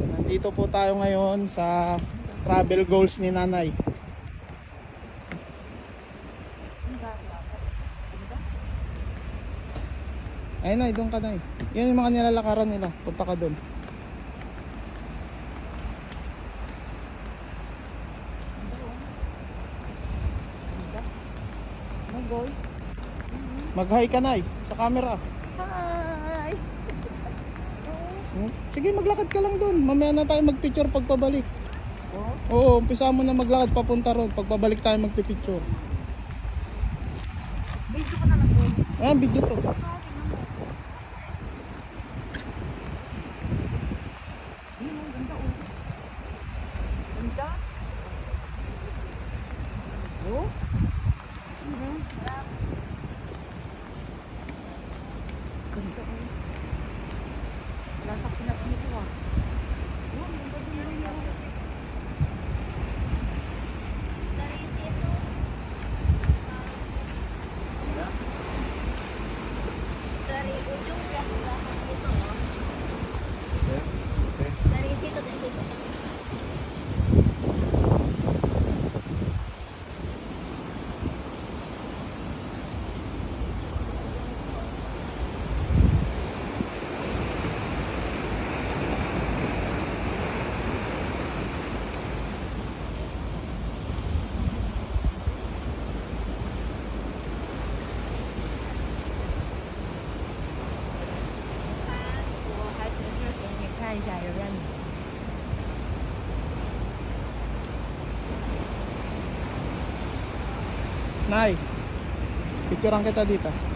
Nandito po tayo ngayon sa travel goals ni nanay. Ay nay, doon ka nay. Yan yung mga nilalakaran nila. Punta ka doon. Mag-hi ka nay sa camera. Hi! Sige, maglakad ka lang doon. Mamaya na tayo magpicture pagpabalik. Oh? Oo, umpisa mo na maglakad papunta ron. Pagpabalik tayo magpipicture. Video ko na lang po. Ayan, video to. Ayun, ang ganda oh. Ganda. Oh? Ganda oh. Wala sa Pinas nito ah. Oh, ang ganda din rin oh. Dari ujung yang belakang itu loh. Dari situ dari situ. Nay, picturean kita dito.